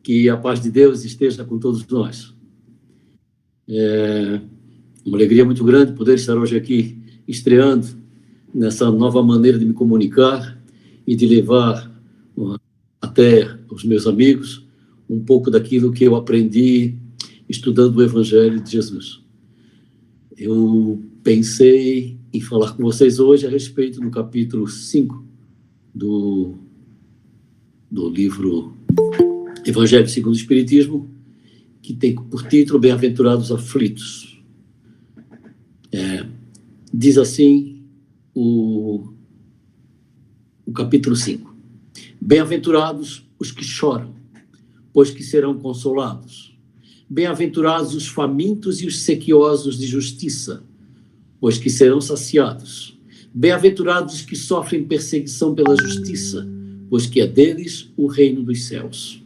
Que a paz de Deus esteja com todos nós. É uma alegria muito grande poder estar hoje aqui estreando nessa nova maneira de me comunicar e de levar até os meus amigos um pouco daquilo que eu aprendi estudando o Evangelho de Jesus. Eu pensei em falar com vocês hoje a respeito do capítulo 5 do livro Evangelho segundo o Espiritismo, que tem por título Bem-aventurados aflitos. Diz assim o capítulo 5. Bem-aventurados os que choram, pois que serão consolados. Bem-aventurados os famintos e os sequiosos de justiça, pois que serão saciados. Bem-aventurados os que sofrem perseguição pela justiça, pois que é deles o reino dos céus.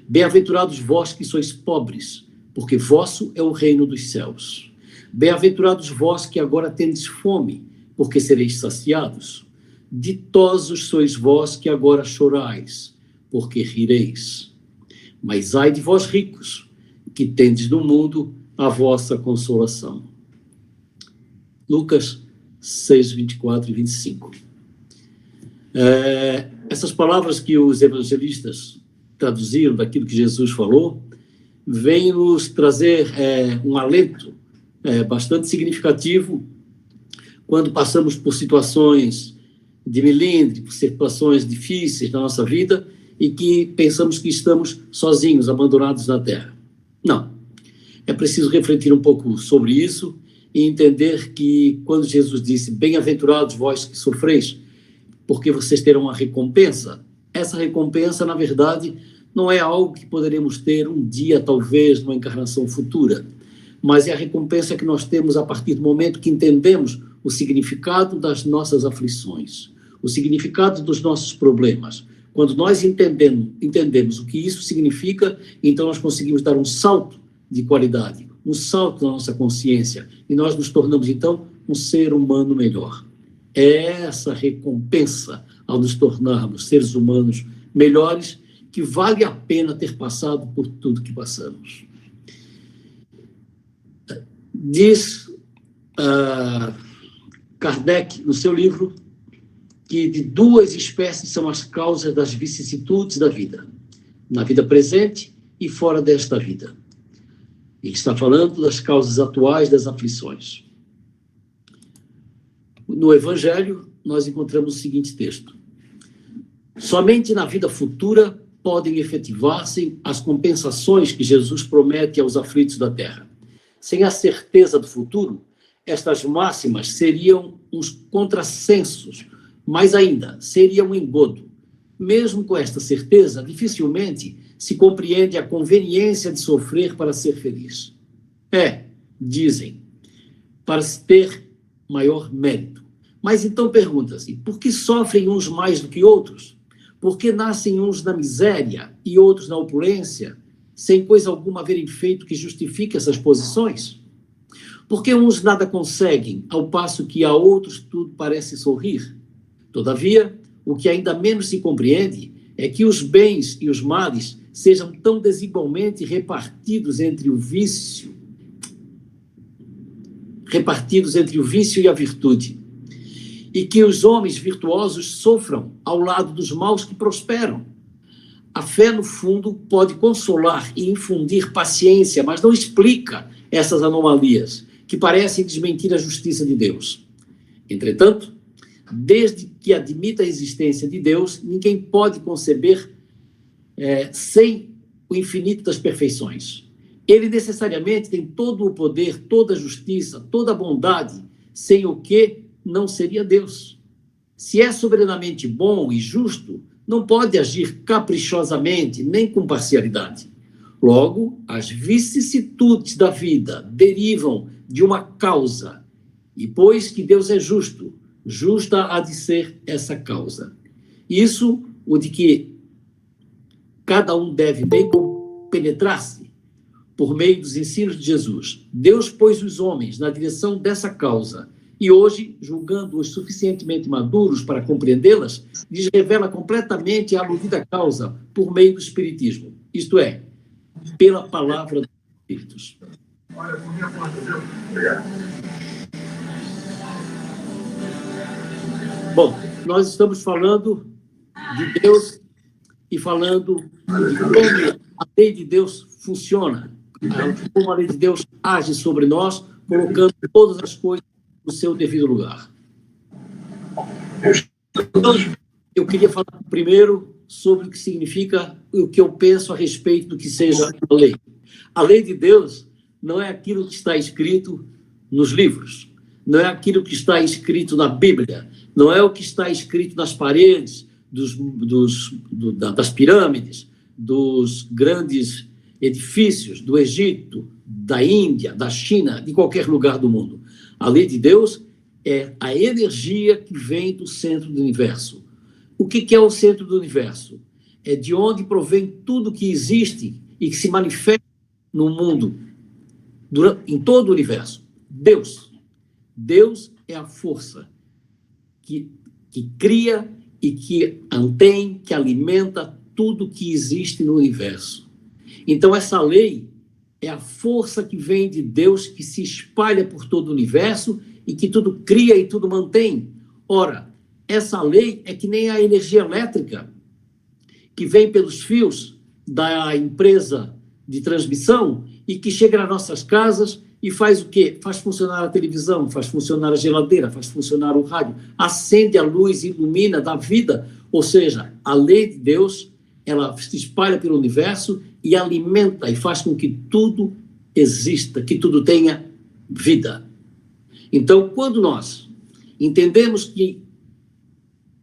Bem-aventurados vós que sois pobres, porque vosso é o reino dos céus. Bem-aventurados vós que agora tendes fome, porque sereis saciados. Ditosos sois vós que agora chorais, porque rireis. Mas ai de vós ricos, que tendes no mundo a vossa consolação. Lucas 6, 24 e 25. Essas palavras que os evangelistas traduziram daquilo que Jesus falou, vem nos trazer um alento bastante significativo quando passamos por situações de melindre, por situações difíceis na nossa vida e que pensamos que estamos sozinhos, abandonados na terra. Não. É preciso refletir um pouco sobre isso e entender que quando Jesus disse, bem-aventurados vós que sofreis, porque vocês terão uma recompensa, essa recompensa, na verdade, não é algo que poderemos ter um dia, talvez, numa encarnação futura, mas é a recompensa que nós temos a partir do momento que entendemos o significado das nossas aflições, o significado dos nossos problemas. Quando nós entendemos o que isso significa, então nós conseguimos dar um salto de qualidade, um salto na nossa consciência, e nós nos tornamos, então, um ser humano melhor. É essa recompensa, ao nos tornarmos seres humanos melhores, que vale a pena ter passado por tudo que passamos. Diz Kardec, no seu livro, que de duas espécies são as causas das vicissitudes da vida, na vida presente e fora desta vida. Ele está falando das causas atuais das aflições. No Evangelho, nós encontramos o seguinte texto. Somente na vida futura podem efetivar-se as compensações que Jesus promete aos aflitos da terra. Sem a certeza do futuro, estas máximas seriam uns contrassensos, mas ainda seria um engodo. Mesmo com esta certeza, dificilmente se compreende a conveniência de sofrer para ser feliz. Dizem, para se ter maior mérito. Mas então pergunta-se, por que sofrem uns mais do que outros? Por que nascem uns na miséria e outros na opulência, sem coisa alguma haverem feito que justifique essas posições? Por que uns nada conseguem, ao passo que a outros tudo parece sorrir? Todavia, o que ainda menos se compreende é que os bens e os males sejam tão desigualmente repartidos entre o vício e a virtude, e que os homens virtuosos sofram ao lado dos maus que prosperam. A fé, no fundo, pode consolar e infundir paciência, mas não explica essas anomalias, que parecem desmentir a justiça de Deus. Entretanto, desde que admita a existência de Deus, ninguém pode conceber sem o infinito das perfeições. Ele necessariamente tem todo o poder, toda a justiça, toda a bondade, sem o que não seria Deus. Se é soberanamente bom e justo, não pode agir caprichosamente, nem com parcialidade. Logo, as vicissitudes da vida derivam de uma causa, e pois que Deus é justo, justa há de ser essa causa. Isso, o de que cada um deve bem penetrar-se por meio dos ensinos de Jesus. Deus pôs os homens na direção dessa causa, e hoje, julgando-os suficientemente maduros para compreendê-las, lhes revela completamente a aludida causa por meio do Espiritismo. isto é, pela palavra dos Espíritos. Bom, nós estamos falando de Deus e falando de como a lei de Deus funciona, como a lei de Deus age sobre nós, colocando todas as coisas no seu devido lugar. Então, eu queria falar primeiro sobre o que significa, o que eu penso a respeito do que seja a lei. A lei de Deus não é aquilo que está escrito nos livros, não é aquilo que está escrito na Bíblia, não é o que está escrito nas paredes das pirâmides, dos grandes edifícios do Egito, da Índia, da China, de qualquer lugar do mundo. A lei de Deus é a energia que vem do centro do universo. O que é o centro do universo? É de onde provém tudo que existe e que se manifesta no mundo, em todo o universo. Deus. Deus é a força que cria e que mantém, que alimenta tudo que existe no universo. Então, essa lei é a força que vem de Deus, que se espalha por todo o universo e que tudo cria e tudo mantém. Ora, essa lei é que nem a energia elétrica que vem pelos fios da empresa de transmissão e que chega nas nossas casas e faz o quê? Faz funcionar a televisão, faz funcionar a geladeira, faz funcionar o rádio, acende a luz, ilumina, dá vida. Ou seja, a lei de Deus, ela se espalha pelo universo e alimenta e faz com que tudo exista, que tudo tenha vida. Então, quando nós entendemos que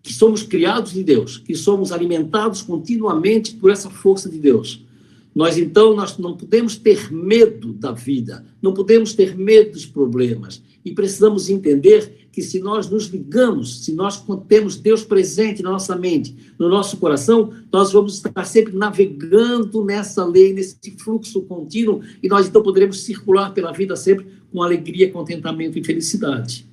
somos criados de Deus, que somos alimentados continuamente por essa força de Deus, nós não podemos ter medo da vida, não podemos ter medo dos problemas, e precisamos entender que se nós nos ligamos, se nós temos Deus presente na nossa mente, no nosso coração, nós vamos estar sempre navegando nessa lei, nesse fluxo contínuo, e nós então poderemos circular pela vida sempre com alegria, contentamento e felicidade.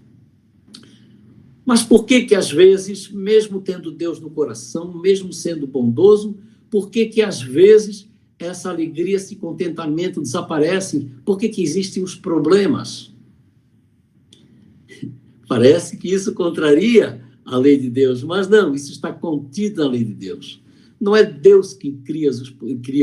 Mas por que às vezes, mesmo tendo Deus no coração, mesmo sendo bondoso, por que às vezes essa alegria, esse contentamento desaparecem? Por que existem os problemas? Parece que isso contraria a lei de Deus, mas não, isso está contido na lei de Deus. Não é Deus que cria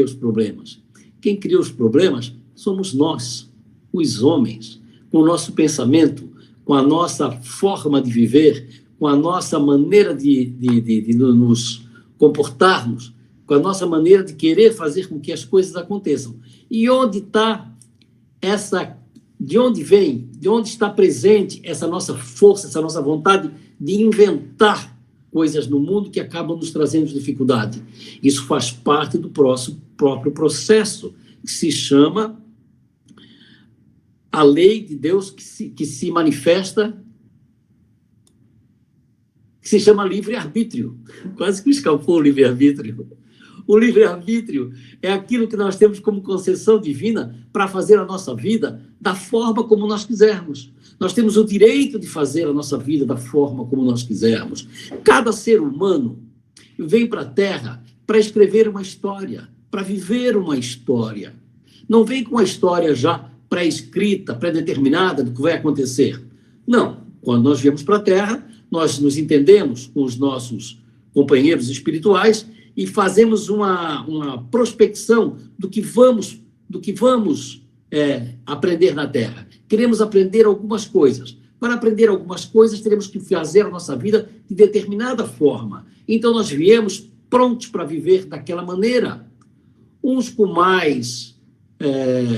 os problemas. Quem cria os problemas somos nós, os homens, com o nosso pensamento, com a nossa forma de viver, com a nossa maneira de nos comportarmos, com a nossa maneira de querer fazer com que as coisas aconteçam. E onde está de onde está presente essa nossa força, essa nossa vontade de inventar coisas no mundo que acabam nos trazendo dificuldade? Isso faz parte do próprio processo, que se chama a lei de Deus, que se manifesta, que se chama livre-arbítrio. Quase que escapou o livre-arbítrio. O livre-arbítrio é aquilo que nós temos como concessão divina para fazer a nossa vida da forma como nós quisermos. Nós temos o direito de fazer a nossa vida da forma como nós quisermos. Cada ser humano vem para a Terra para escrever uma história, para viver uma história. Não vem com uma história já pré-escrita, pré-determinada do que vai acontecer. Não. Quando nós viemos para a Terra, nós nos entendemos com os nossos companheiros espirituais e fazemos uma prospecção do que vamos aprender na Terra. Queremos aprender algumas coisas. Para aprender algumas coisas, teremos que fazer a nossa vida de determinada forma. Então, nós viemos prontos para viver daquela maneira. Uns com mais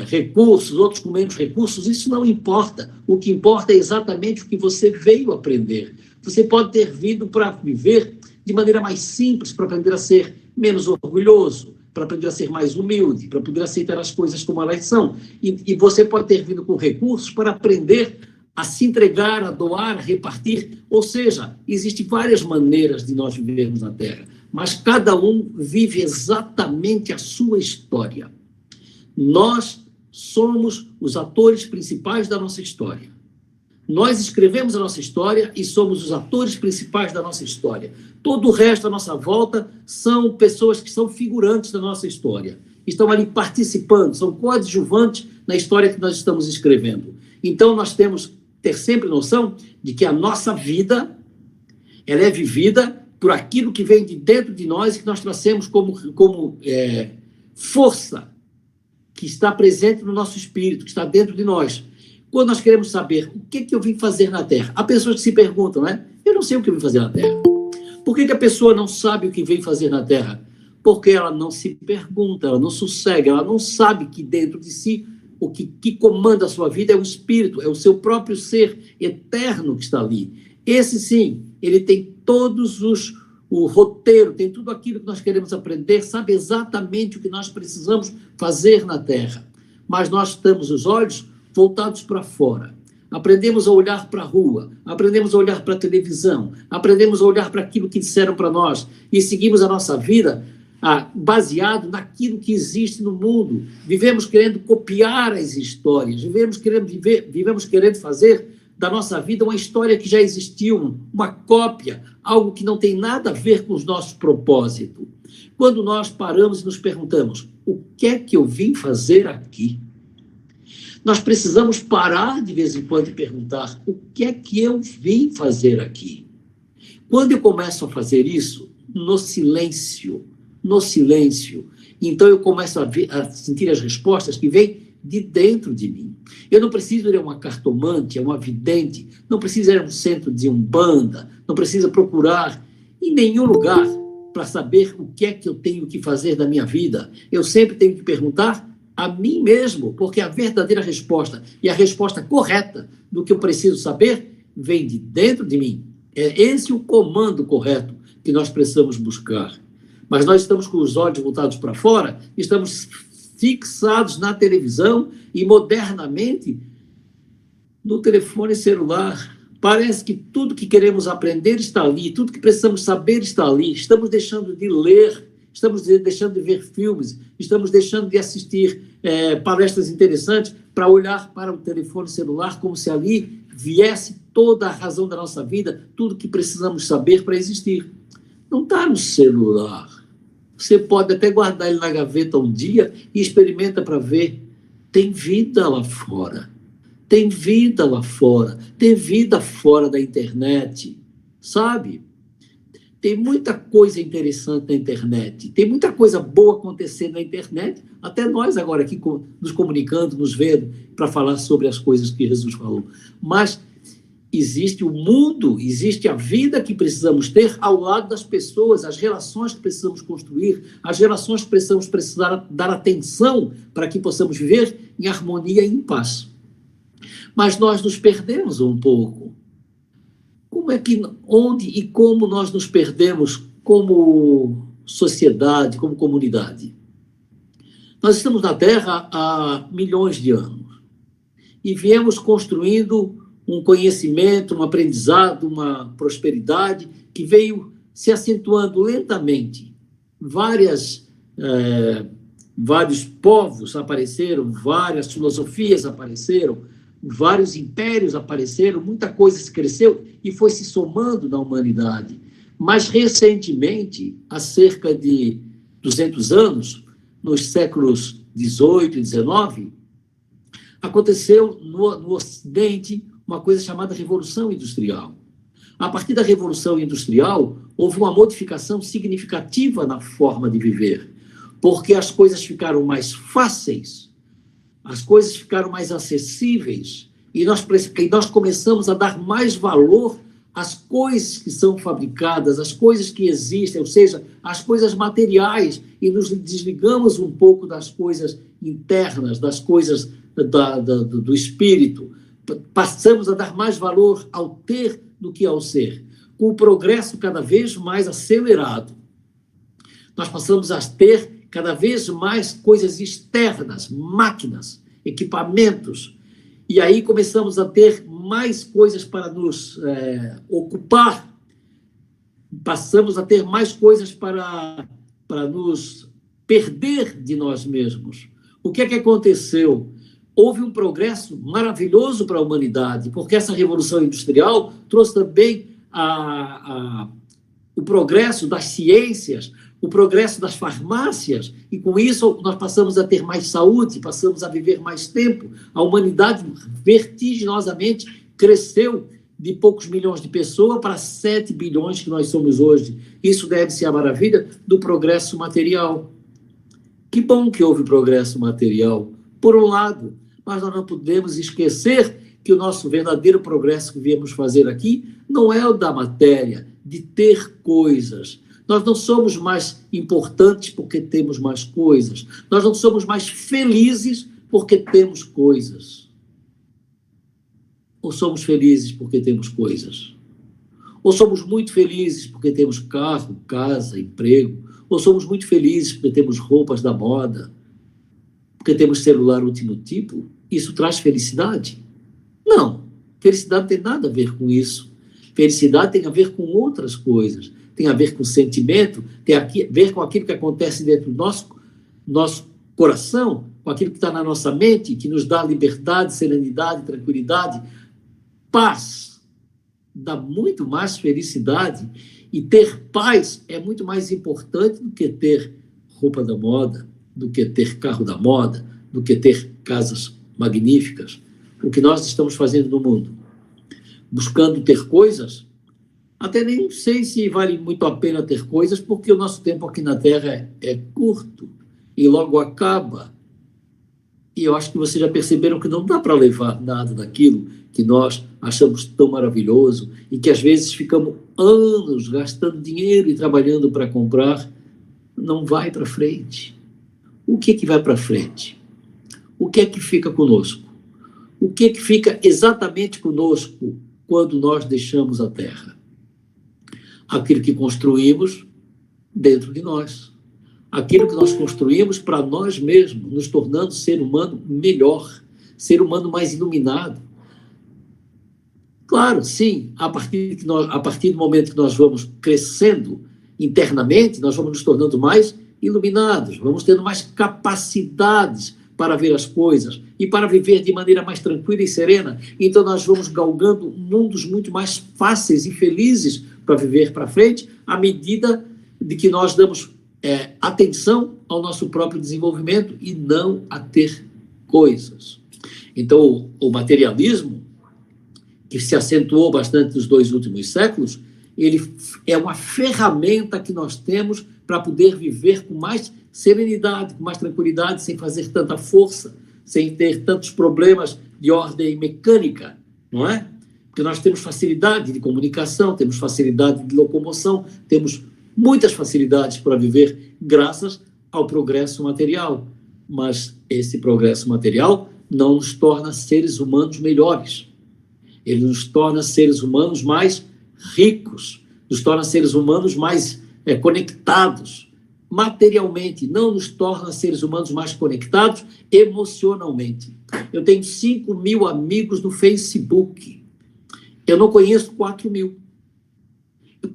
recursos, outros com menos recursos, isso não importa. O que importa é exatamente o que você veio aprender. Você pode ter vindo para viver de maneira mais simples, para aprender a ser menos orgulhoso, para aprender a ser mais humilde, para poder aceitar as coisas como elas são. E você pode ter vindo com recursos para aprender a se entregar, a doar, a repartir. Ou seja, existem várias maneiras de nós vivermos na Terra, mas cada um vive exatamente a sua história. Nós somos os atores principais da nossa história. Nós escrevemos a nossa história e somos os atores principais da nossa história. Todo o resto à nossa volta são pessoas que são figurantes da nossa história. estão ali participando, são coadjuvantes na história que nós estamos escrevendo. Então, nós temos que ter sempre noção de que a nossa vida, ela é vivida por aquilo que vem de dentro de nós e que nós trazemos como força que está presente no nosso espírito, que está dentro de nós. Quando nós queremos saber o que eu vim fazer na Terra, há pessoas que se perguntam, né? Eu não sei o que eu vim fazer na Terra. Por que a pessoa não sabe o que vem fazer na Terra? Porque ela não se pergunta, ela não sossega, ela não sabe que dentro de si o que comanda a sua vida é o espírito, é o seu próprio ser eterno que está ali. Esse sim, ele tem o roteiro, tem tudo aquilo que nós queremos aprender, sabe exatamente o que nós precisamos fazer na Terra. Mas nós temos os olhos voltados para fora. Aprendemos a olhar para a rua, aprendemos a olhar para a televisão, aprendemos a olhar para aquilo que disseram para nós e seguimos a nossa vida baseado naquilo que existe no mundo. Vivemos querendo copiar as histórias, vivemos querendo fazer da nossa vida uma história que já existiu, uma cópia, algo que não tem nada a ver com os nossos propósitos. Quando nós paramos e nos perguntamos, o que é que eu vim fazer aqui? Nós precisamos parar de vez em quando e perguntar, o que é que eu vim fazer aqui? Quando eu começo a fazer isso, no silêncio, então eu começo a sentir as respostas que vêm de dentro de mim. Eu não preciso ir a uma cartomante, a uma vidente, não preciso ir a um centro de umbanda, não preciso procurar em nenhum lugar para saber o que é que eu tenho que fazer da minha vida. Eu sempre tenho que perguntar a mim mesmo, porque a verdadeira resposta e a resposta correta do que eu preciso saber vem de dentro de mim. É esse o comando correto que nós precisamos buscar. Mas nós estamos com os olhos voltados para fora, estamos fixados na televisão e, modernamente, no telefone celular. Parece que tudo que queremos aprender está ali, tudo que precisamos saber está ali. Estamos deixando de ler, estamos deixando de ver filmes, estamos deixando de assistir palestras interessantes para olhar para o telefone celular como se ali viesse toda a razão da nossa vida, tudo que precisamos saber para existir. Não está no celular. Você pode até guardar ele na gaveta um dia e experimenta para ver. Tem vida lá fora. Tem vida lá fora. Tem vida fora da internet. Sabe? Tem muita coisa interessante na internet. Tem muita coisa boa acontecendo na internet. Até nós agora aqui nos comunicando, nos vendo, para falar sobre as coisas que Jesus falou. Mas existe o mundo, existe a vida que precisamos ter ao lado das pessoas, as relações que precisamos construir, as relações que precisamos dar atenção para que possamos viver em harmonia e em paz. Mas nós nos perdemos um pouco. Onde e como nós nos perdemos como sociedade, como comunidade? Nós estamos na Terra há milhões de anos e viemos construindo um conhecimento, um aprendizado, uma prosperidade que veio se acentuando lentamente. Vários povos apareceram, várias filosofias apareceram, vários impérios apareceram, muita coisa se cresceu e foi se somando na humanidade. Mas, recentemente, há cerca de 200 anos, nos séculos XVIII e XIX, aconteceu no Ocidente uma coisa chamada Revolução Industrial. A partir da Revolução Industrial, houve uma modificação significativa na forma de viver, porque as coisas ficaram mais fáceis, as coisas ficaram mais acessíveis, e nós começamos a dar mais valor às coisas que são fabricadas, às coisas que existem, ou seja, às coisas materiais, e nos desligamos um pouco das coisas internas, das coisas do espírito. Passamos a dar mais valor ao ter do que ao ser. Com o progresso cada vez mais acelerado, nós passamos a ter cada vez mais coisas externas, máquinas, equipamentos, e aí começamos a ter mais coisas para nos ocupar, passamos a ter mais coisas para nos perder de nós mesmos. O que é que aconteceu? Houve um progresso maravilhoso para a humanidade, porque essa Revolução Industrial trouxe também o progresso das ciências, o progresso das farmácias, e com isso nós passamos a ter mais saúde, passamos a viver mais tempo. A humanidade vertiginosamente cresceu de poucos milhões de pessoas para 7 bilhões que nós somos hoje. Isso deve-se à maravilha do progresso material. Que bom que houve progresso material, por um lado, mas nós não podemos esquecer que o nosso verdadeiro progresso que viemos fazer aqui não é o da matéria, de ter coisas. Nós não somos mais importantes porque temos mais coisas. Nós não somos mais felizes porque temos coisas. Ou somos felizes porque temos coisas? Ou somos muito felizes porque temos carro, casa, emprego? Ou somos muito felizes porque temos roupas da moda? Porque temos celular último tipo? Isso traz felicidade? Não. Felicidade não tem nada a ver com isso. Felicidade tem a ver com outras coisas. Tem a ver com sentimento, tem a ver com aquilo que acontece dentro do nosso coração, com aquilo que está na nossa mente, que nos dá liberdade, serenidade, tranquilidade, paz. Dá muito mais felicidade. E ter paz é muito mais importante do que ter roupa da moda, do que ter carro da moda, do que ter casas magníficas. O que nós estamos fazendo no mundo? Buscando ter coisas? Até nem sei se vale muito a pena ter coisas, porque o nosso tempo aqui na Terra é curto e logo acaba. E eu acho que vocês já perceberam que não dá para levar nada daquilo que nós achamos tão maravilhoso e que às vezes ficamos anos gastando dinheiro e trabalhando para comprar. Não vai para frente. O que é que vai para frente? O que é que fica conosco? O que é que fica exatamente conosco quando nós deixamos a Terra? Aquilo que construímos dentro de nós. Aquilo que nós construímos para nós mesmos, nos tornando ser humano melhor, ser humano mais iluminado. Claro, sim, a partir do momento que nós vamos crescendo internamente, nós vamos nos tornando mais iluminados, vamos tendo mais capacidades para ver as coisas e para viver de maneira mais tranquila e serena. Então nós vamos galgando mundos muito mais fáceis e felizes para viver para frente, à medida de que nós damos atenção ao nosso próprio desenvolvimento e não a ter coisas. Então, o materialismo, que se acentuou bastante nos 2 últimos séculos, ele é uma ferramenta que nós temos para poder viver com mais serenidade, com mais tranquilidade, sem fazer tanta força, sem ter tantos problemas de ordem mecânica, não é? Porque nós temos facilidade de comunicação, temos facilidade de locomoção, temos muitas facilidades para viver graças ao progresso material. Mas esse progresso material não nos torna seres humanos melhores. Ele nos torna seres humanos mais ricos, nos torna seres humanos mais conectados materialmente, não nos torna seres humanos mais conectados emocionalmente. Eu tenho 5.000 amigos no Facebook. Eu não conheço 4.000.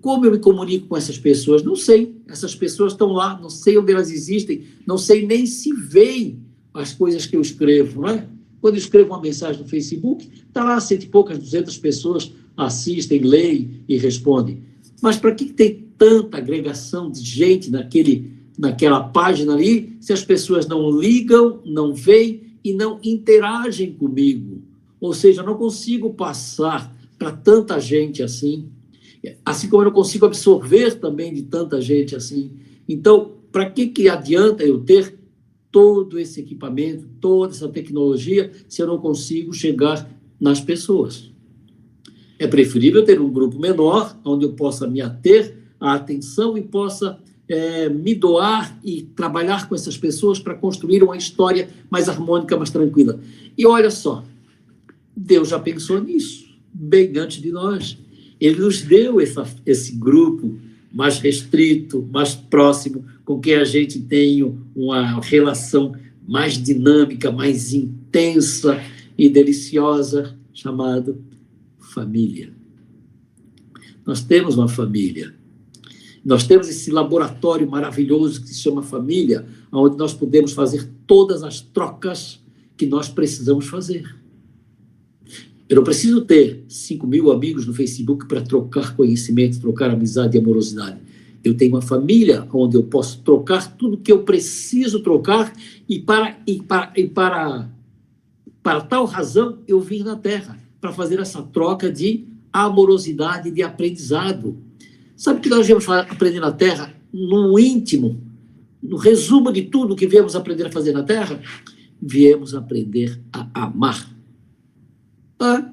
Como eu me comunico com essas pessoas? Não sei. Essas pessoas estão lá, não sei onde elas existem, não sei nem se veem as coisas que eu escrevo, não é? Quando eu escrevo uma mensagem no Facebook, está lá 100 e poucas, 200 pessoas assistem, leem e respondem. Mas para que tem tanta agregação de gente naquela página ali, se as pessoas não ligam, não veem e não interagem comigo? Ou seja, eu não consigo passar para tanta gente assim como eu não consigo absorver também de tanta gente assim. Então, para que adianta eu ter todo esse equipamento, toda essa tecnologia, se eu não consigo chegar nas pessoas? É preferível ter um grupo menor, onde eu possa me ater à atenção e possa me doar e trabalhar com essas pessoas para construir uma história mais harmônica, mais tranquila. E olha só, Deus já pensou nisso, bem antes de nós. Ele nos deu esse grupo mais restrito, mais próximo, com quem a gente tem uma relação mais dinâmica, mais intensa e deliciosa, chamado família. Nós temos uma família. Nós temos esse laboratório maravilhoso que se chama família, onde nós podemos fazer todas as trocas que nós precisamos fazer. Eu não preciso ter 5.000 amigos no Facebook para trocar conhecimento, trocar amizade e amorosidade. Eu tenho uma família onde eu posso trocar tudo que eu preciso trocar para tal razão eu vim na Terra, para fazer essa troca de amorosidade, de aprendizado. Sabe o que nós viemos aprender na Terra, no íntimo, no resumo de tudo que viemos aprender a fazer na Terra? Viemos aprender a amar. Ah,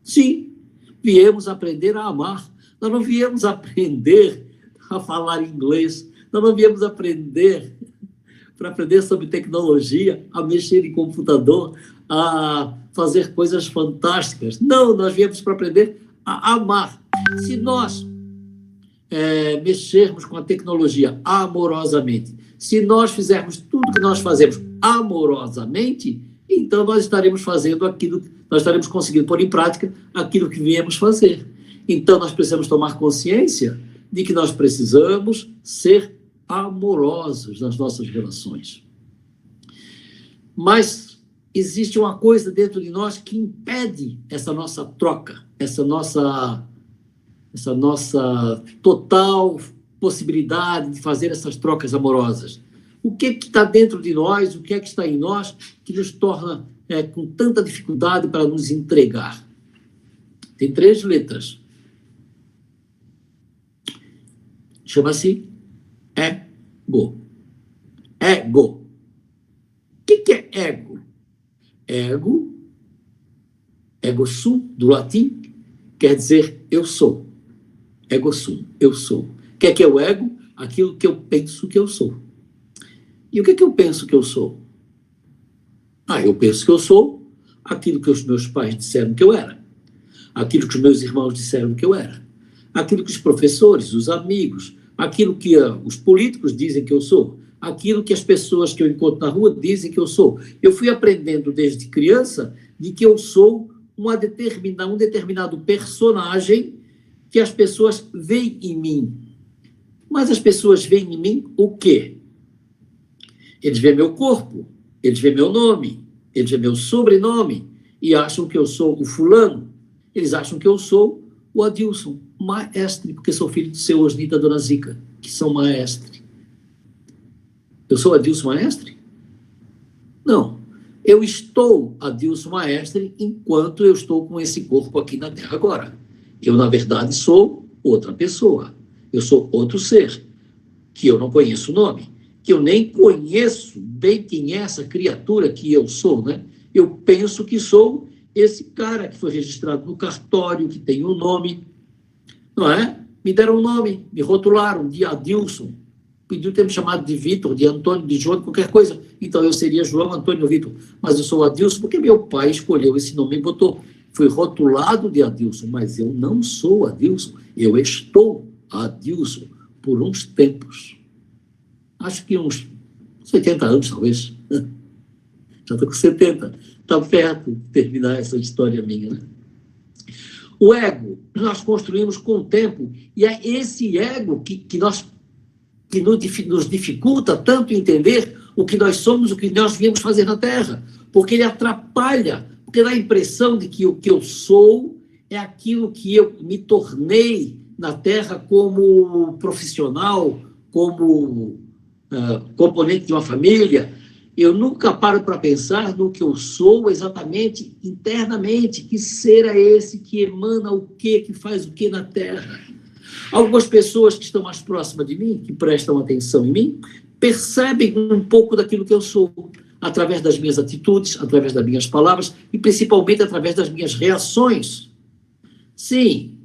sim, viemos aprender a amar. Nós não viemos aprender a falar inglês, nós não viemos para aprender sobre tecnologia, a mexer em computador, a fazer coisas fantásticas. Não, nós viemos para aprender a amar. Se nós mexermos com a tecnologia amorosamente, se nós fizermos tudo que nós fazemos amorosamente, então nós estaremos conseguindo pôr em prática aquilo que viemos fazer. Então nós precisamos tomar consciência de que nós precisamos ser amorosos nas nossas relações. Mas existe uma coisa dentro de nós que impede essa nossa troca, essa nossa total possibilidade de fazer essas trocas amorosas. O que está dentro de nós, o que é que está em nós que nos torna com tanta dificuldade para nos entregar? Tem 3 letras. Chama-se ego. Ego. O que é ego? Ego sum, do latim, quer dizer eu sou. Ego sum, eu sou. O que é o ego? Aquilo que eu penso que eu sou. E o que eu penso que eu sou? Eu penso que eu sou aquilo que os meus pais disseram que eu era, aquilo que os meus irmãos disseram que eu era, aquilo que os professores, os amigos, aquilo que os políticos dizem que eu sou, aquilo que as pessoas que eu encontro na rua dizem que eu sou. Eu fui aprendendo desde criança de que eu sou um determinado personagem que as pessoas veem em mim. Mas as pessoas veem em mim o quê? Eles veem meu corpo, eles veem meu nome, eles veem meu sobrenome e acham que eu sou o fulano. Eles acham que eu sou o Adilson, maestre, porque sou filho do seu Osnita e da dona Zica, que são maestre. Eu sou Adilson maestre? Não. Eu estou Adilson maestre enquanto eu estou com esse corpo aqui na Terra agora. Eu, na verdade, sou outra pessoa. Eu sou outro ser, que eu não conheço o nome, que eu nem conheço bem quem é essa criatura que eu sou, né? Eu penso que sou esse cara que foi registrado no cartório, que tem um nome, não é? Me deram um nome, me rotularam de Adilson, pediu ter me chamado de Vitor, de Antônio, de João, qualquer coisa. Então eu seria João Antônio Vitor, mas eu sou Adilson porque meu pai escolheu esse nome e botou. Fui rotulado de Adilson, mas eu não sou Adilson, eu estou Adilson por uns tempos. Acho que uns 80 anos, talvez. Já estou com 70. Está perto de terminar essa história minha, né? O ego, nós construímos com o tempo, e é esse ego que nos dificulta tanto entender o que nós somos, o que nós viemos fazer na Terra, porque ele atrapalha, porque dá a impressão de que o que eu sou é aquilo que eu me tornei na Terra como profissional, como componente de uma família. Eu nunca paro para pensar no que eu sou exatamente internamente, que ser é esse, que emana o quê, que faz o quê na Terra. Algumas pessoas que estão mais próximas de mim, que prestam atenção em mim, percebem um pouco daquilo que eu sou, através das minhas atitudes, através das minhas palavras e principalmente através das minhas reações. Sim,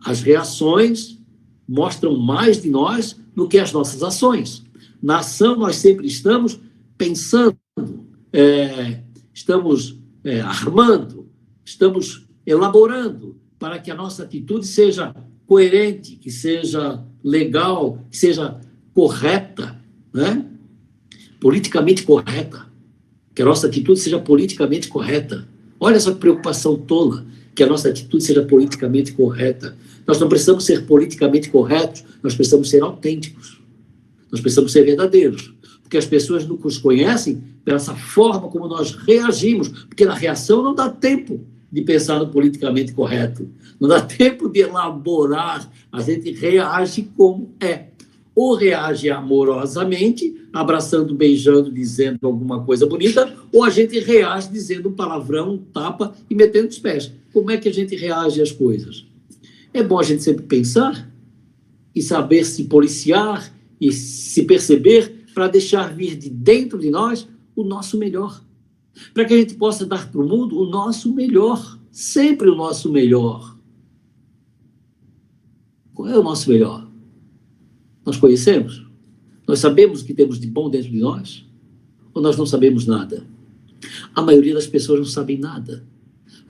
as reações mostram mais de nós do que as nossas ações. Na ação, nós sempre estamos pensando, estamos armando, estamos elaborando para que a nossa atitude seja coerente, que seja legal, que seja correta, né? Politicamente correta. Que a nossa atitude seja politicamente correta. Olha essa preocupação tola, que a nossa atitude seja politicamente correta. Nós não precisamos ser politicamente corretos, nós precisamos ser autênticos. Nós precisamos ser verdadeiros. Porque as pessoas nos conhecem pela essa forma como nós reagimos, porque na reação não dá tempo de pensar no politicamente correto, não dá tempo de elaborar, a gente reage como é. ou reage amorosamente, abraçando, beijando, dizendo alguma coisa bonita, ou a gente reage dizendo um palavrão, um tapa e metendo os pés. Como é que a gente reage às coisas? É bom a gente sempre pensar e saber se policiar e se perceber para deixar vir de dentro de nós o nosso melhor. Para que a gente possa dar para o mundo o nosso melhor, sempre o nosso melhor. Qual é o nosso melhor? Nós conhecemos? Nós sabemos o que temos de bom dentro de nós? Ou nós não sabemos nada? A maioria das pessoas não sabem nada,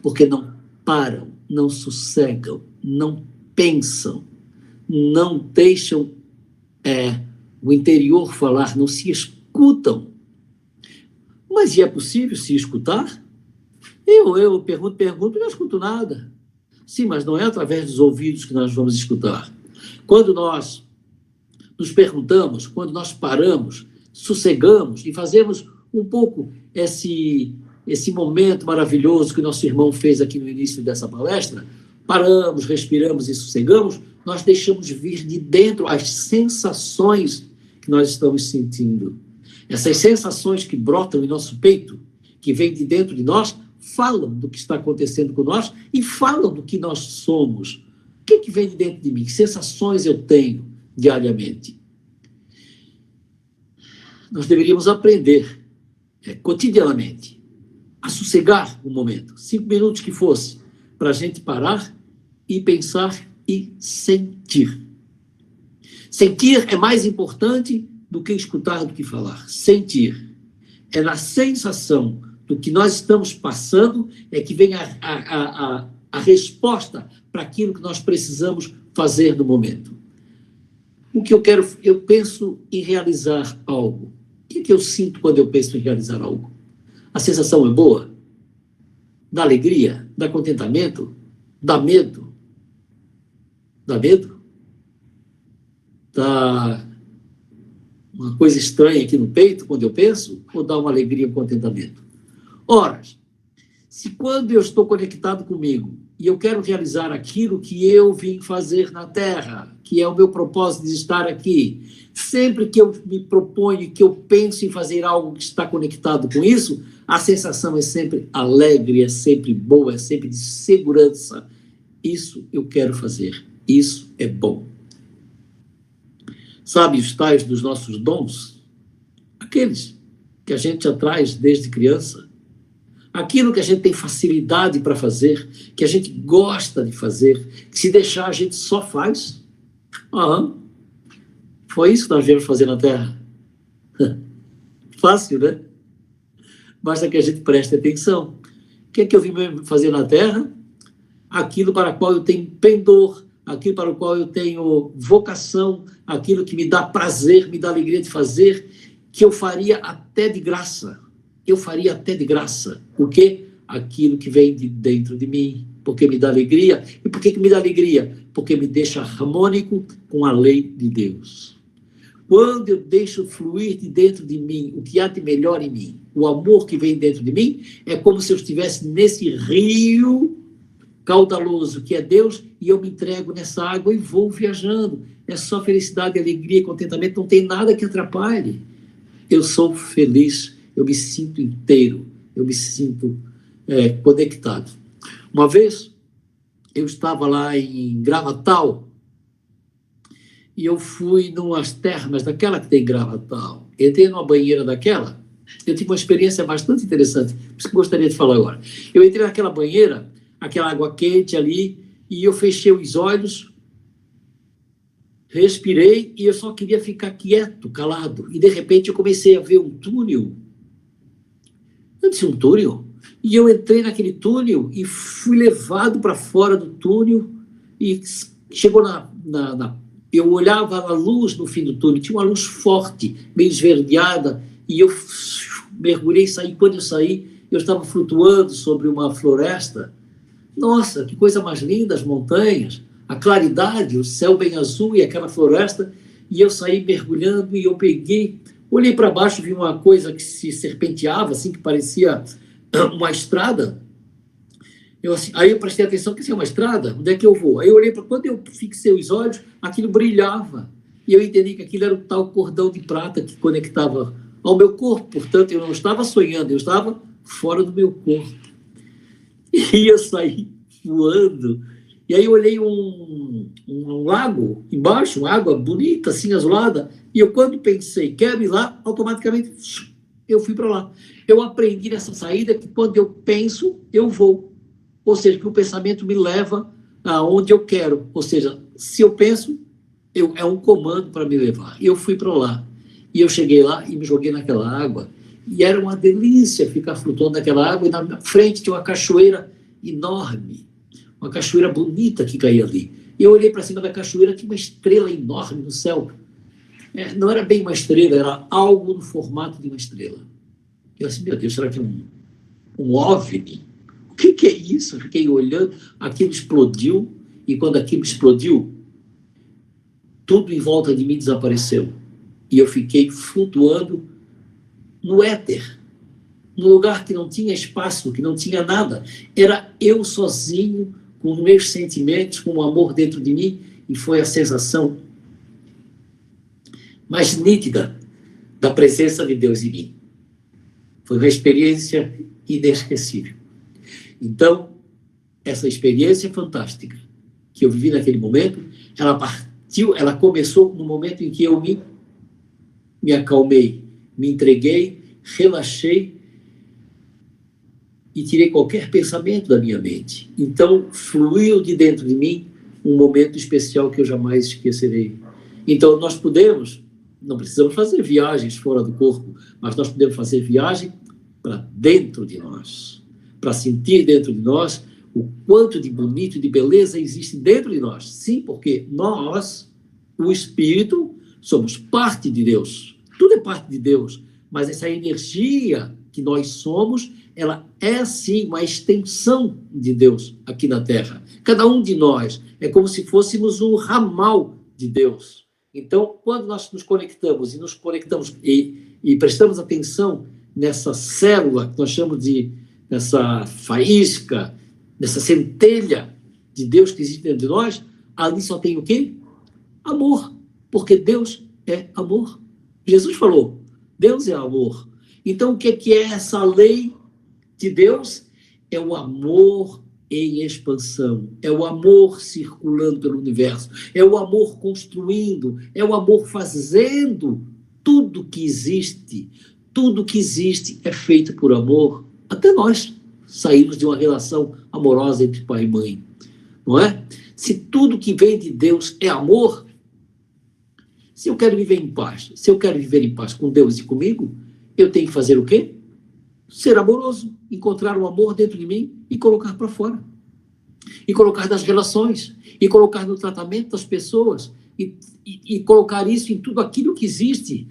porque não param, não sossegam, não pensam, não deixam o interior falar, não se escutam. Mas e é possível se escutar? Eu pergunto, e não escuto nada. Sim, mas não é através dos ouvidos que nós vamos escutar. Quando nós nos perguntamos, quando nós paramos, sossegamos e fazemos um pouco esse momento maravilhoso que o nosso irmão fez aqui no início dessa palestra, paramos, respiramos e sossegamos, nós deixamos vir de dentro as sensações que nós estamos sentindo. Essas sensações que brotam em nosso peito, que vêm de dentro de nós, falam do que está acontecendo com nós e falam do que nós somos. O que vem de dentro de mim? Que sensações eu tenho diariamente? Nós deveríamos aprender, cotidianamente, a sossegar um momento, 5 minutos que fosse, para a gente parar e pensar e sentir. Sentir é mais importante do que escutar, do que falar. Sentir. É na sensação do que nós estamos passando é que vem a resposta para aquilo que nós precisamos fazer no momento. O que eu penso em realizar algo. O que eu sinto quando eu penso em realizar algo? A sensação é boa? Dá alegria? Dá contentamento? Dá medo? Dá medo? Dá uma coisa estranha aqui no peito quando eu penso? Ou dá uma alegria e um contentamento? Ora, se quando eu estou conectado comigo e eu quero realizar aquilo que eu vim fazer na Terra, que é o meu propósito de estar aqui, sempre que eu me proponho, que eu penso em fazer algo que está conectado com isso, a sensação é sempre alegre, é sempre boa, é sempre de segurança. Isso eu quero fazer, isso é bom. Sabe os tais dos nossos dons? Aqueles que a gente já traz desde criança. Aquilo que a gente tem facilidade para fazer, que a gente gosta de fazer, que se deixar a gente só faz. Foi isso que nós viemos fazer na Terra. Fácil, né? Basta que a gente preste atenção. O que é que eu vim fazer na Terra? Aquilo para o qual eu tenho pendor, aquilo para o qual eu tenho vocação, aquilo que me dá prazer, me dá alegria de fazer, que eu faria até de graça. Eu faria até de graça. O quê? Aquilo que vem de dentro de mim, porque me dá alegria. E por que me dá alegria? Porque me deixa harmônico com a lei de Deus. Quando eu deixo fluir de dentro de mim o que há de melhor em mim, o amor que vem dentro de mim, é como se eu estivesse nesse rio caudaloso que é Deus, e eu me entrego nessa água e vou viajando. É só felicidade, alegria e contentamento, não tem nada que atrapalhe. Eu sou feliz, eu me sinto inteiro, eu me sinto conectado. Uma vez, eu estava lá em Gravatal, e eu fui numas termas daquela que tem em Gravatal. Entrei numa banheira daquela, eu tive uma experiência bastante interessante, por isso que eu gostaria de falar agora. Eu entrei naquela banheira, aquela água quente ali, e eu fechei os olhos, respirei, e eu só queria ficar quieto, calado. E, de repente, eu comecei a ver um túnel. Eu disse, um túnel? E eu entrei naquele túnel e fui levado para fora do túnel, e chegou eu olhava a luz no fim do túnel, tinha uma luz forte, meio esverdeada, e eu mergulhei e saí. Quando eu saí, eu estava flutuando sobre uma floresta. Nossa, que coisa mais linda, as montanhas, a claridade, o céu bem azul e aquela floresta. E eu saí mergulhando e eu olhei para baixo, vi uma coisa que se serpenteava, assim, que parecia uma estrada. Aí eu prestei atenção, que isso é uma estrada? Onde é que eu vou? Aí eu olhei para quando eu fixei os olhos, aquilo brilhava. E eu entendi que aquilo era o tal cordão de prata que conectava ao meu corpo. Portanto, eu não estava sonhando, eu estava fora do meu corpo. E ia sair voando. E aí eu olhei um lago embaixo, uma água bonita, assim, azulada. E eu, quando pensei, quero ir lá, automaticamente eu fui para lá. Eu aprendi nessa saída que quando eu penso, eu vou. Ou seja, que o pensamento me leva aonde eu quero. Ou seja, se eu penso, é um comando para me levar. E eu fui para lá. E eu cheguei lá e me joguei naquela água. E era uma delícia ficar flutuando naquela água. E na frente tinha uma cachoeira enorme. Uma cachoeira bonita que caía ali. E eu olhei para cima da cachoeira, tinha uma estrela enorme no céu. Não era bem uma estrela, era algo no formato de uma estrela. Eu disse, meu Deus, será que é um OVNI? O que é isso? Eu fiquei olhando, aquilo explodiu, e quando aquilo explodiu, tudo em volta de mim desapareceu. E eu fiquei flutuando no éter, num lugar que não tinha espaço, que não tinha nada. Era eu sozinho, com os meus sentimentos, com o amor dentro de mim, e foi a sensação mais nítida da presença de Deus em mim. Foi uma experiência inesquecível. Então, essa experiência fantástica que eu vivi naquele momento, ela começou no momento em que eu me acalmei, me entreguei, relaxei e tirei qualquer pensamento da minha mente. Então, fluiu de dentro de mim um momento especial que eu jamais esquecerei. Então, nós não precisamos fazer viagens fora do corpo, mas nós podemos fazer viagem para dentro de nós, para sentir dentro de nós o quanto de bonito e de beleza existe dentro de nós. Sim, porque nós, o Espírito, somos parte de Deus. Tudo é parte de Deus, mas essa energia que nós somos, ela é sim uma extensão de Deus aqui na Terra. Cada um de nós é como se fôssemos um ramal de Deus. Então, quando nós nos conectamos e prestamos atenção nessa célula que nós chamamos nessa faísca, nessa centelha de Deus que existe dentro de nós, ali só tem o quê? Amor, porque Deus é amor. Jesus falou, Deus é amor. Então, o que é essa lei de Deus? É o amor em expansão, é o amor circulando pelo universo, é o amor construindo, é o amor fazendo. Tudo que existe é feito por amor. Até nós saímos de uma relação amorosa entre pai e mãe, não é? Se tudo que vem de Deus é amor, se eu quero viver em paz com Deus e comigo, eu tenho que fazer o quê? Ser amoroso, encontrar o amor dentro de mim e colocar para fora. E colocar nas relações, e colocar no tratamento das pessoas, e colocar isso em tudo aquilo que existe.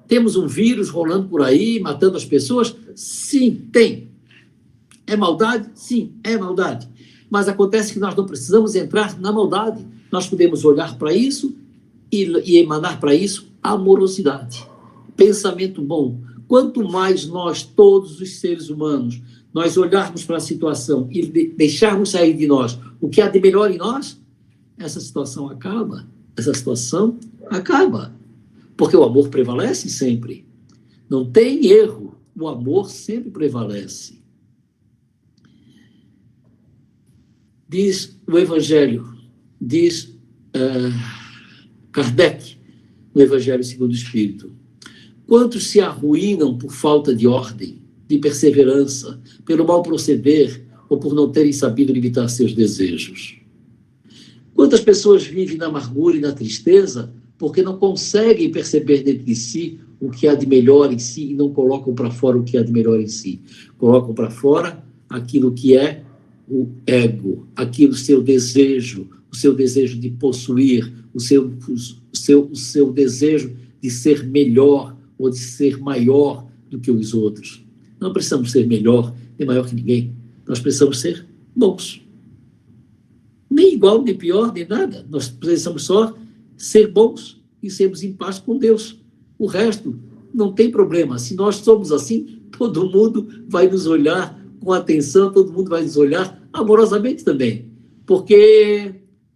Temos um vírus rolando por aí, matando as pessoas? Sim, tem. É maldade? Sim, é maldade. Mas acontece que nós não precisamos entrar na maldade. Nós podemos olhar para isso e emanar para isso amorosidade. Pensamento bom. Quanto mais nós, todos os seres humanos, nós olharmos para a situação e deixarmos sair de nós o que há de melhor em nós, essa situação acaba. Essa situação acaba. Porque o amor prevalece sempre. Não tem erro. O amor sempre prevalece. Diz o Evangelho, diz Kardec, no Evangelho segundo o Espírito. Quantos se arruinam por falta de ordem, de perseverança, pelo mal proceder ou por não terem sabido limitar seus desejos? Quantas pessoas vivem na amargura e na tristeza porque não conseguem perceber dentro de si o que há de melhor em si e não colocam para fora o que há de melhor em si? Colocam para fora aquilo que é o ego, aquilo, o seu desejo de possuir, o seu desejo de ser melhor ou de ser maior do que os outros. Não precisamos ser melhor nem maior que ninguém. Nós precisamos ser bons. Nem igual, nem pior, nem nada. Nós precisamos só ser bons e sermos em paz com Deus. O resto não tem problema. Se nós somos assim, todo mundo vai nos olhar com atenção, todo mundo vai nos olhar amorosamente também. Porque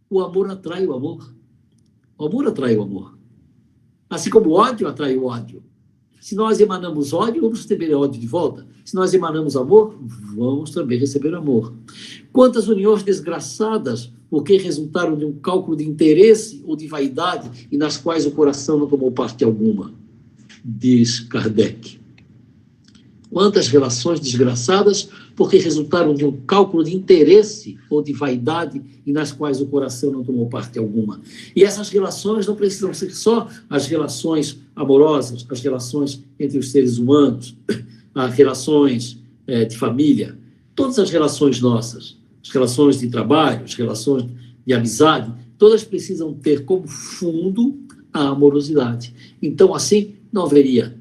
o amor atrai o amor. O amor atrai o amor. Assim como o ódio atrai o ódio. Se nós emanamos ódio, vamos receber ódio de volta. Se nós emanamos amor, vamos também receber amor. Quantas uniões desgraçadas, porque resultaram de um cálculo de interesse ou de vaidade, e nas quais o coração não tomou parte alguma, diz Kardec. Quantas relações desgraçadas, porque resultaram de um cálculo de interesse ou de vaidade, e nas quais o coração não tomou parte alguma. E essas relações não precisam ser só as relações amorosas, as relações entre os seres humanos, as relações de família, todas as relações nossas, as relações de trabalho, as relações de amizade, todas precisam ter como fundo a amorosidade. Então, assim, não haveria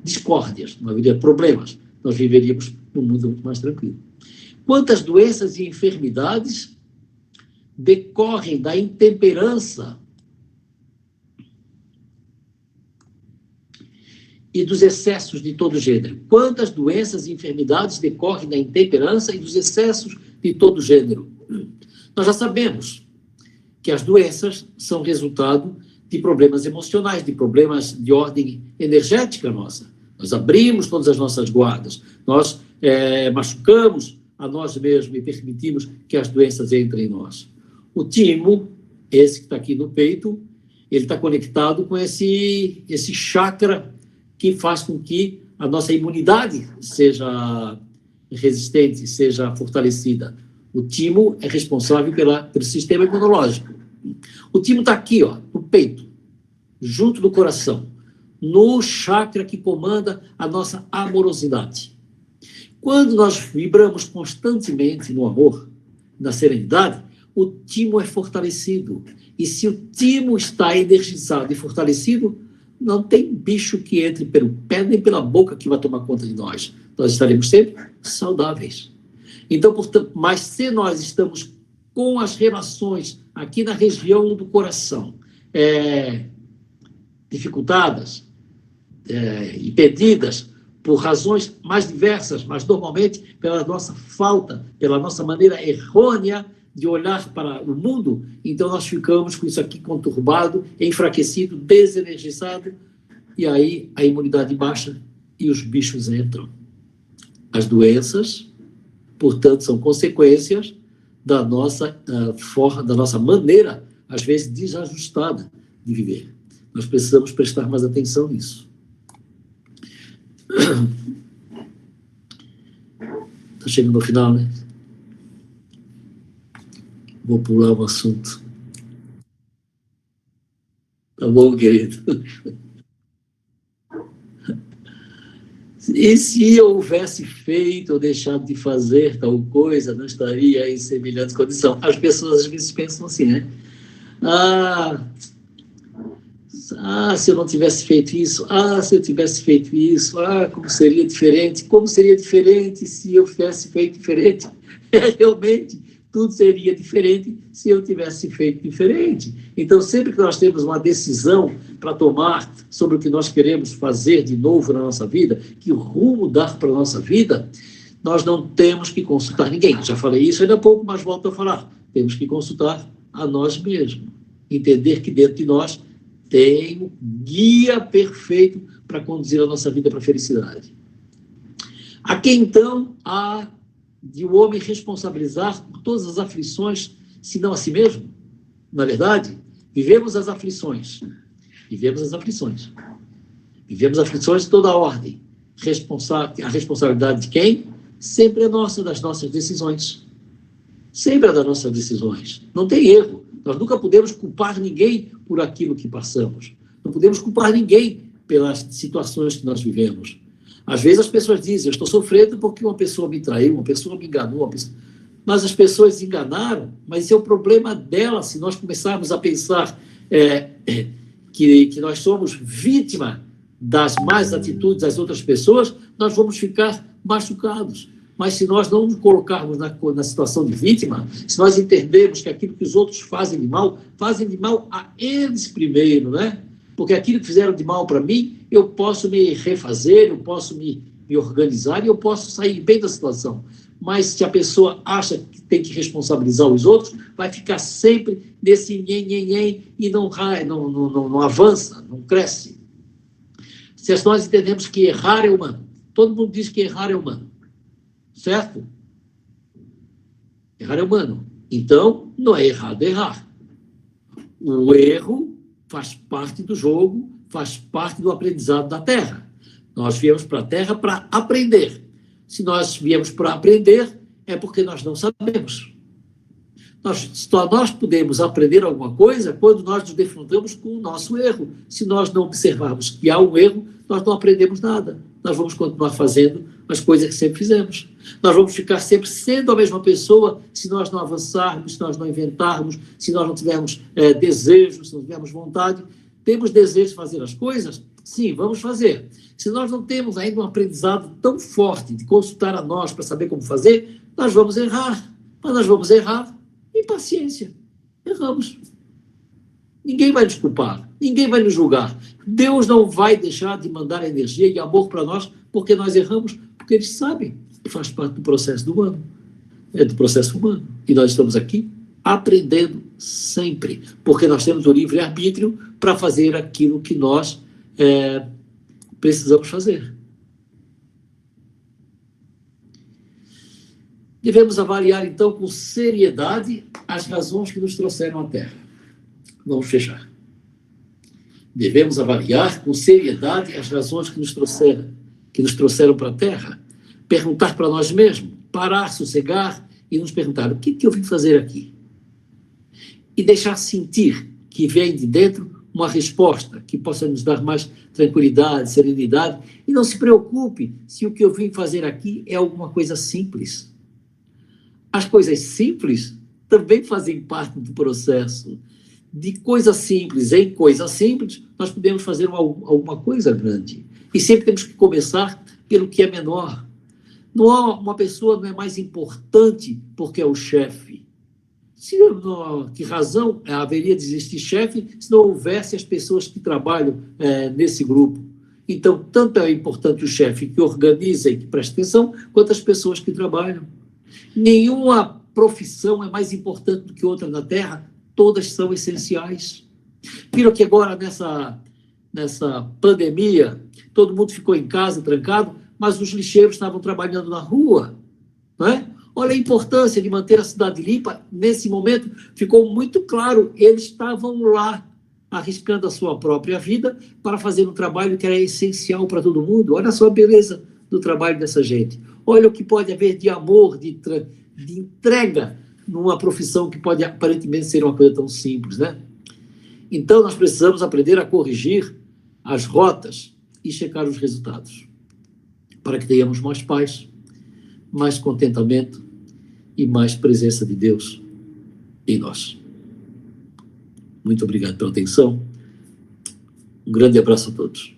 discórdias, não haveria problemas, nós viveríamos num mundo muito mais tranquilo. Quantas doenças e enfermidades decorrem da intemperança e dos excessos de todo gênero? Quantas doenças e enfermidades decorrem da intemperança e dos excessos de todo gênero? Nós já sabemos que as doenças são resultado de problemas emocionais, de problemas de ordem energética nossa. Nós abrimos todas as nossas guardas, nós machucamos a nós mesmos e permitimos que as doenças entrem em nós. O timo, esse que está aqui no peito, ele está conectado com esse chakra que faz com que a nossa imunidade seja resistente, seja fortalecida. O timo é responsável pelo sistema imunológico. O timo está aqui, ó, no peito, junto do coração, no chakra que comanda a nossa amorosidade. Quando nós vibramos constantemente no amor, na serenidade, o timo é fortalecido. E se o timo está energizado e fortalecido, não tem bicho que entre pelo pé nem pela boca que vai tomar conta de nós. Nós estaremos sempre saudáveis. Então, portanto, mas se nós estamos com as relações aqui na região do coração dificultadas, impedidas por razões mais diversas, mas normalmente pela nossa falta, pela nossa maneira errônea de olhar para o mundo, então nós ficamos com isso aqui conturbado, enfraquecido, desenergizado, e aí a imunidade baixa e os bichos entram. As doenças, portanto, são consequências da nossa da nossa maneira, às vezes desajustada, de viver. Nós precisamos prestar mais atenção nisso. Está chegando ao final, né? Vou pular um assunto. Tá bom, querido? E se eu houvesse feito ou deixado de fazer tal coisa, não estaria em semelhante condição. As pessoas às vezes pensam assim, né? Se eu não tivesse feito isso, se eu tivesse feito isso, como seria diferente? Como seria diferente se eu tivesse feito diferente? Realmente, tudo seria diferente se eu tivesse feito diferente. Então, sempre que nós temos uma decisão para tomar sobre o que nós queremos fazer de novo na nossa vida, que rumo dar para a nossa vida, nós não temos que consultar ninguém. Já falei isso ainda há pouco, mas volto a falar. Temos que consultar a nós mesmos. Entender que dentro de nós tem um guia perfeito para conduzir a nossa vida para a felicidade. A quem, então, há de o homem responsabilizar por todas as aflições, se não a si mesmo? Na verdade, vivemos as aflições. Vivemos aflições de toda a ordem. A responsabilidade de quem? Sempre é nossa, das nossas decisões. Sempre é das nossas decisões. Não tem erro. Nós nunca podemos culpar ninguém por aquilo que passamos. Não podemos culpar ninguém pelas situações que nós vivemos. Às vezes as pessoas dizem, eu estou sofrendo porque uma pessoa me traiu, uma pessoa me enganou, mas as pessoas enganaram, mas esse é o problema delas. Se nós começarmos a pensar que nós somos vítima das más atitudes das outras pessoas, nós vamos ficar machucados. Mas se nós não nos colocarmos na situação de vítima, se nós entendermos que aquilo que os outros fazem de mal a eles primeiro, né? Porque aquilo que fizeram de mal para mim, eu posso me refazer, eu posso me me organizar e eu posso sair bem da situação. Mas se a pessoa acha que tem que responsabilizar os outros, vai ficar sempre nesse nhen e não avança, não cresce. Se nós entendemos que errar é humano, todo mundo diz que errar é humano, certo? Errar é humano. Então, não é errado errar. O erro faz parte do jogo, faz parte do aprendizado da Terra. Nós viemos para a Terra para aprender. Se nós viemos para aprender, é porque nós não sabemos. Só nós podemos aprender alguma coisa quando nós nos defrontamos com o nosso erro. Se nós não observarmos que há um erro, nós não aprendemos nada. Nós vamos continuar fazendo as coisas que sempre fizemos. Nós vamos ficar sempre sendo a mesma pessoa se nós não avançarmos, se nós não inventarmos, se nós não tivermos desejo, se não tivermos vontade. Temos desejo de fazer as coisas? Sim, vamos fazer. Se nós não temos ainda um aprendizado tão forte de consultar a nós para saber como fazer, nós vamos errar. Mas nós vamos errar em paciência. Erramos. Ninguém vai nos culpar, ninguém vai nos julgar. Deus não vai deixar de mandar energia e amor para nós porque nós erramos, porque Ele sabe que faz parte do processo do humano, do processo humano. E nós estamos aqui aprendendo sempre, porque nós temos o livre-arbítrio para fazer aquilo que nós precisamos fazer. Devemos avaliar, então, com seriedade as razões que nos trouxeram à Terra. Vamos fechar. Devemos avaliar com seriedade as razões que nos trouxeram para a Terra. Perguntar para nós mesmos, parar, sossegar e nos perguntar: o que eu vim fazer aqui? E deixar sentir que vem de dentro uma resposta que possa nos dar mais tranquilidade, serenidade. E não se preocupe se o que eu vim fazer aqui é alguma coisa simples. As coisas simples também fazem parte do processo. De coisa simples em coisa simples, nós podemos fazer alguma coisa grande. E sempre temos que começar pelo que é menor. Uma pessoa não é mais importante porque é o chefe. Que razão haveria de existir chefe se não houvesse as pessoas que trabalham nesse grupo? Então, tanto é importante o chefe que organiza e que presta atenção, quanto as pessoas que trabalham. Nenhuma profissão é mais importante do que outra na Terra, todas são essenciais. Viram que agora, nessa pandemia, todo mundo ficou em casa, trancado, mas os lixeiros estavam trabalhando na rua, não é? Olha a importância de manter a cidade limpa. Nesse momento, ficou muito claro, eles estavam lá, arriscando a sua própria vida para fazer um trabalho que era essencial para todo mundo. Olha só a beleza do trabalho dessa gente. Olha o que pode haver de amor, de entrega numa profissão que pode aparentemente ser uma coisa tão simples, né? Então, nós precisamos aprender a corrigir as rotas e checar os resultados, para que tenhamos mais paz, mais contentamento e mais presença de Deus em nós. Muito obrigado pela atenção. Um grande abraço a todos.